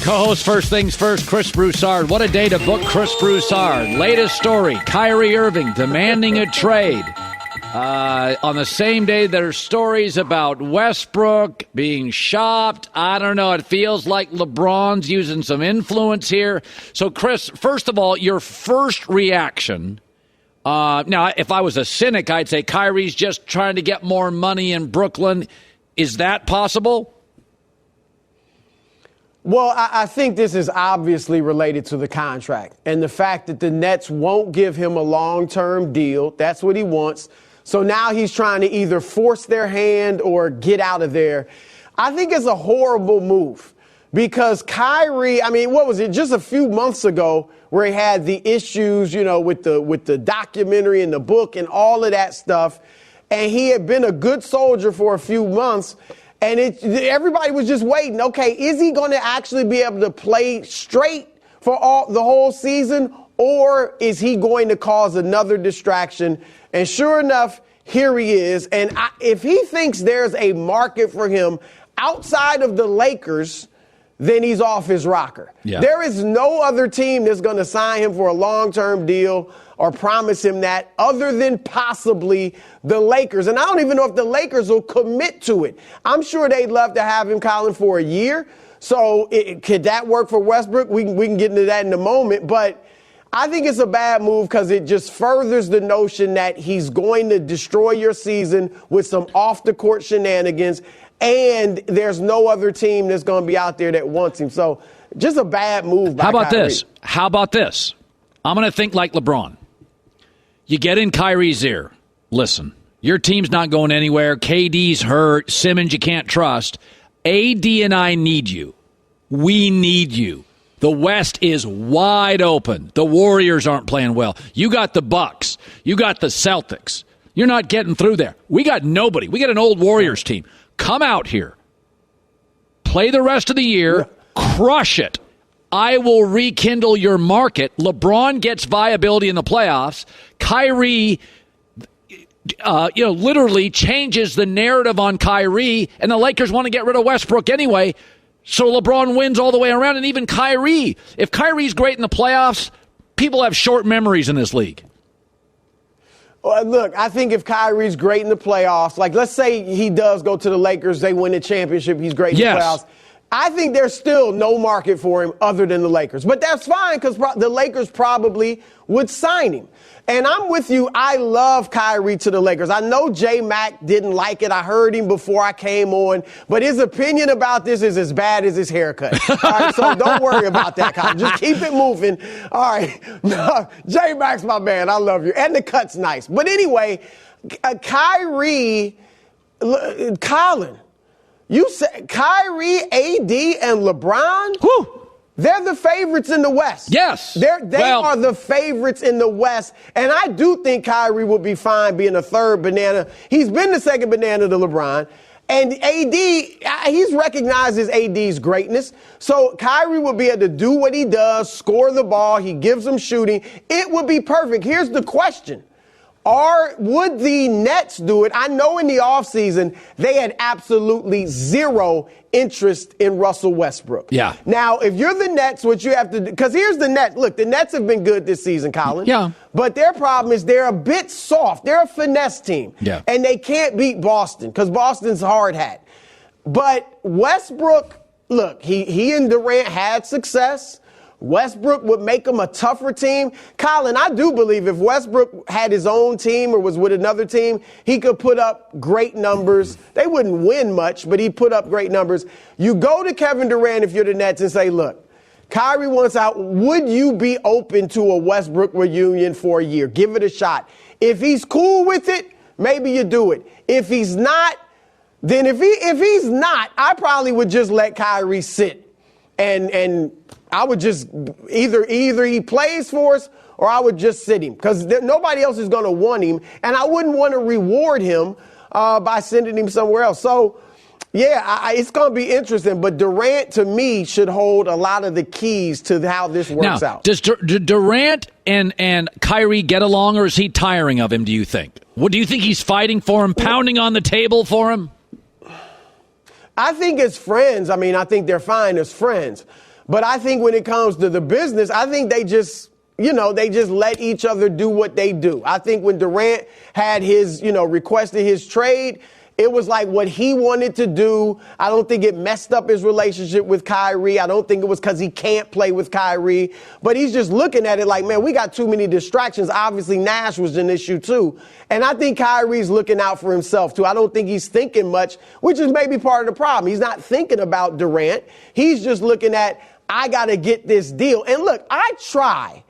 Co-host First Things First, Chris Broussard. What a day to book Chris Broussard. Latest story, Kyrie Irving demanding a trade. On the same day, there's stories about Westbrook being shopped. I don't know. It feels like LeBron's using some influence here. So, Chris, first of all, your first reaction. Now, if I was a cynic, I'd say Kyrie's just trying to get more money in Brooklyn. Is that possible? Well, I think this is obviously related to the contract and the fact that the Nets won't give him a long-term deal. That's what he wants. So now he's trying to either force their hand or get out of there. I think it's a horrible move because Kyrie, I mean, what was it, just a few months ago where he had the issues, you know, with the documentary and the book and all of that stuff. And he had been a good soldier for a few months. And everybody was just waiting. Okay, is he going to actually be able to play straight for the whole season, or is he going to cause another distraction? And sure enough, here he is. And if he thinks there's a market for him outside of the Lakers, then he's off his rocker. Yeah. There is no other team that's going to sign him for a long-term deal or promise him that other than possibly the Lakers. And I don't even know if the Lakers will commit to it. I'm sure they'd love to have him, Colin, for a year. So could that work for Westbrook? We can get into that in a moment. But I think it's a bad move because it just furthers the notion that he's going to destroy your season with some off-the-court shenanigans, and there's no other team that's going to be out there that wants him. So just a bad move by Kyrie. How about this? I'm going to think like LeBron. You get in Kyrie's ear. Listen, your team's not going anywhere. KD's hurt. Simmons you can't trust. AD and I need you. We need you. The West is wide open. The Warriors aren't playing well. You got the Bucks. You got the Celtics. You're not getting through there. We got nobody. We got an old Warriors team. Come out here. Play the rest of the year. Crush it. I will rekindle your market. LeBron gets viability in the playoffs. Kyrie, literally changes the narrative on Kyrie, and the Lakers want to get rid of Westbrook anyway. So LeBron wins all the way around, and even Kyrie. If Kyrie's great in the playoffs, people have short memories in this league. Well, look, I think if Kyrie's great in the playoffs, like let's say he does go to the Lakers, they win the championship, he's great in the playoffs. I think there's still no market for him other than the Lakers. But that's fine because the Lakers probably would sign him. And I'm with you. I love Kyrie to the Lakers. I know J-Mac didn't like it. I heard him before I came on. But his opinion about this is as bad as his haircut. All right, so don't worry about that, Colin. Just keep it moving. All right. No, J-Mac's my man. I love you. And the cut's nice. But anyway, Kyrie, Colin, you said Kyrie, AD, and LeBron? Whew. They're the favorites in the West. Yes. They are the favorites in the West. And I do think Kyrie will be fine being a third banana. He's been the second banana to LeBron. And AD, he's recognized as AD's greatness. So Kyrie will be able to do what he does, score the ball. He gives them shooting. It would be perfect. Here's the question. Would the Nets do it? I know in the offseason they had absolutely zero interest in Russell Westbrook. Yeah. Now, if you're the Nets, what you have to do, because here's the Nets. Look, the Nets have been good this season, Colin. Yeah. But their problem is they're a bit soft. They're a finesse team. Yeah. And they can't beat Boston because Boston's hard hat. But Westbrook, look, he and Durant had success. Westbrook would make them a tougher team. Colin, I do believe if Westbrook had his own team or was with another team, he could put up great numbers. They wouldn't win much, but he'd put up great numbers. You go to Kevin Durant if you're the Nets and say, look, Kyrie wants out. Would you be open to a Westbrook reunion for a year? Give it a shot. If he's cool with it, maybe you do it. If he's not, then if he's not, I probably would just let Kyrie sit. And I would just either he plays for us or I would just sit him because nobody else is going to want him. And I wouldn't want to reward him by sending him somewhere else. So, yeah, it's going to be interesting. But Durant, to me, should hold a lot of the keys to how this works out. Does Durant and Kyrie get along, or is he tiring of him, do you think? What do you think he's fighting for him, pounding on the table for him? I think as friends, I think they're fine as friends. But I think when it comes to the business, I think they just let each other do what they do. I think when Durant had his, requested his trade, it was like what he wanted to do. I don't think it messed up his relationship with Kyrie. I don't think it was because he can't play with Kyrie. But he's just looking at it like, man, we got too many distractions. Obviously, Nash was an issue, too. And I think Kyrie's looking out for himself, too. I don't think he's thinking much, which is maybe part of the problem. He's not thinking about Durant. He's just looking at, I got to get this deal. And look, I try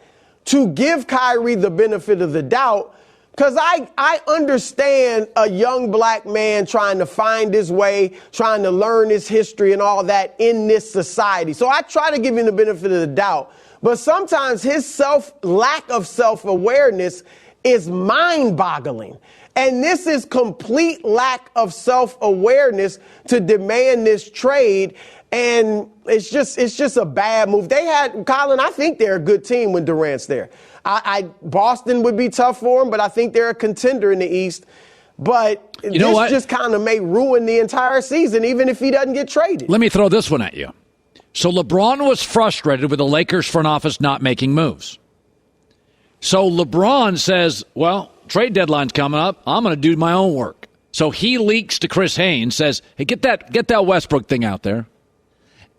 to give Kyrie the benefit of the doubt, because I understand a young black man trying to find his way, trying to learn his history and all that in this society. So I try to give him the benefit of the doubt. But sometimes his lack of self-awareness is mind-boggling. And this is complete lack of self-awareness to demand this trade. And it's just a bad move. Colin, I think they're a good team when Durant's there. Boston would be tough for them, but I think they're a contender in the East. But this just kind of may ruin the entire season, even if he doesn't get traded. Let me throw this one at you. So LeBron was frustrated with the Lakers front office not making moves. So LeBron says, well, trade deadline's coming up. I'm going to do my own work. So he leaks to Chris Haynes, says, hey, get that Westbrook thing out there.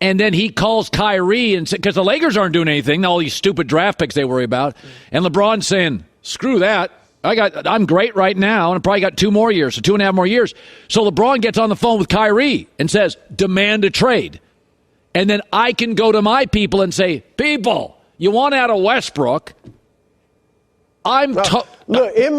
And then he calls Kyrie, and because the Lakers aren't doing anything, all these stupid draft picks they worry about. And LeBron's saying, screw that. I'm great right now, and I probably got 2 more years, so 2.5 more years. So LeBron gets on the phone with Kyrie and says, demand a trade. And then I can go to my people and say, people, you want out of Westbrook? Look, it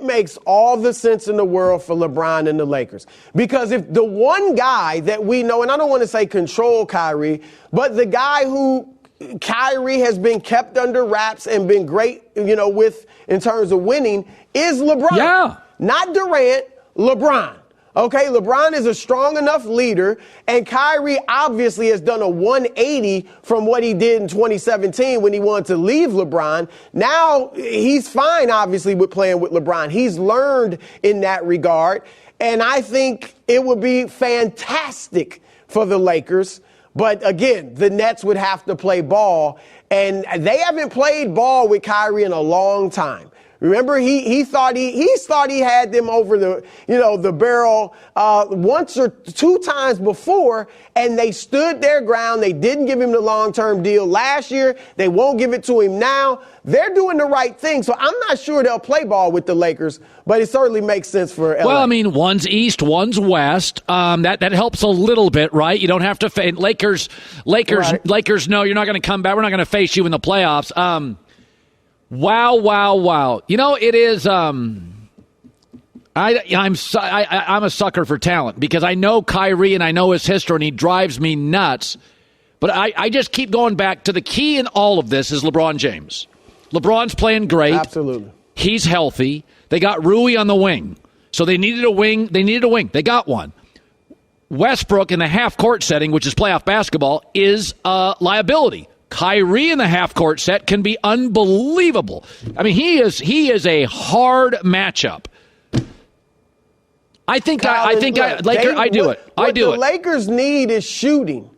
makes all the sense in the world for LeBron and the Lakers. Because if the one guy that we know, and I don't want to say control Kyrie, but the guy who Kyrie has been kept under wraps and been great, with in terms of winning is LeBron. Yeah. Not Durant, LeBron. Okay, LeBron is a strong enough leader, and Kyrie obviously has done a 180 from what he did in 2017 when he wanted to leave LeBron. Now he's fine, obviously, with playing with LeBron. He's learned in that regard, and I think it would be fantastic for the Lakers. But again, the Nets would have to play ball, and they haven't played ball with Kyrie in a long time. Remember, he thought he had them over the barrel once or 2 times before, and they stood their ground. They didn't give him the long-term deal last year. They won't give it to him now. They're doing the right thing. So I'm not sure they'll play ball with the Lakers, but it certainly makes sense for LA. Well, I mean, one's East, one's West. That helps a little bit, right? You don't have to face Lakers. Right. Lakers, no, you're not going to come back. We're not going to face you in the playoffs. Wow. It is, I'm a sucker for talent because I know Kyrie and I know his history and he drives me nuts. But I just keep going back to the key in all of this is LeBron James. LeBron's playing great. Absolutely. He's healthy. They got Rui on the wing. So they needed a wing. They got one. Westbrook in the half-court setting, which is playoff basketball, is a liability. Kyrie in the half-court set can be unbelievable. I mean, he is a hard matchup. I do it. What the Lakers need is shooting.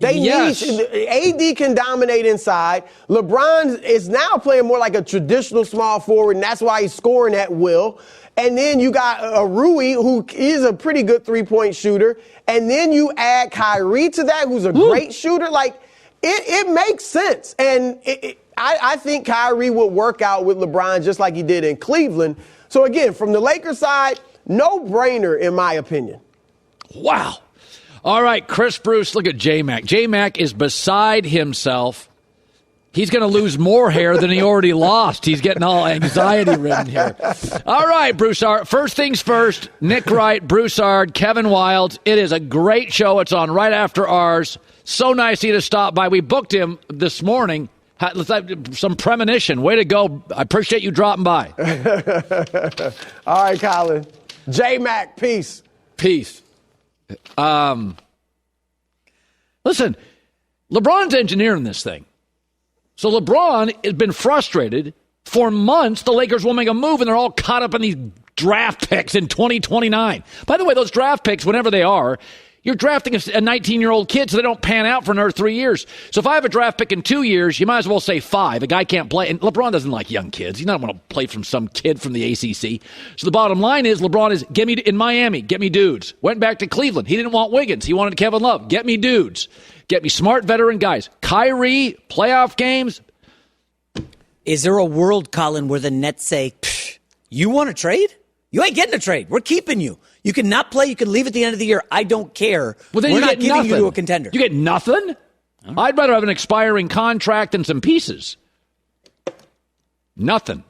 Need AD can dominate inside. LeBron is now playing more like a traditional small forward, and that's why he's scoring at will. And then you got a Rui, who is a pretty good three-point shooter. And then you add Kyrie to that, who's a great shooter. It makes sense. And I think Kyrie would work out with LeBron just like he did in Cleveland. So, again, from the Lakers side, no-brainer in my opinion. Wow. All right, Chris Bruce, look at J-Mac. J-Mac is beside himself. He's going to lose more hair than he already lost. He's getting all anxiety-ridden here. All right, Broussard. First things first, Nick Wright, Broussard, Kevin Wildes. It is a great show. It's on right after ours. So nice of you to stop by. We booked him this morning. Let's have some premonition. Way to go. I appreciate you dropping by. All right, Colin. J-Mac, peace. Peace. Listen, LeBron's engineering this thing. So LeBron has been frustrated for months. The Lakers won't make a move, and they're all caught up in these draft picks in 2029. By the way, those draft picks, whenever they are, You're drafting a 19-year-old kid so they don't pan out for another 3 years. So if I have a draft pick in 2 years, you might as well say 5. A guy can't play. And LeBron doesn't like young kids. He's not going to play from some kid from the ACC. So the bottom line is LeBron is, get me in Miami, get me dudes. Went back to Cleveland. He didn't want Wiggins. He wanted Kevin Love. Get me dudes. Get me smart veteran guys. Kyrie, playoff games. Is there a world, Colin, where the Nets say, you want to trade? You ain't getting a trade. We're keeping you. You can not play. You can leave at the end of the year. I don't care. Well, then We're you not get giving nothing. you to a contender. You get nothing? I'd rather have an expiring contract and some pieces. Nothing.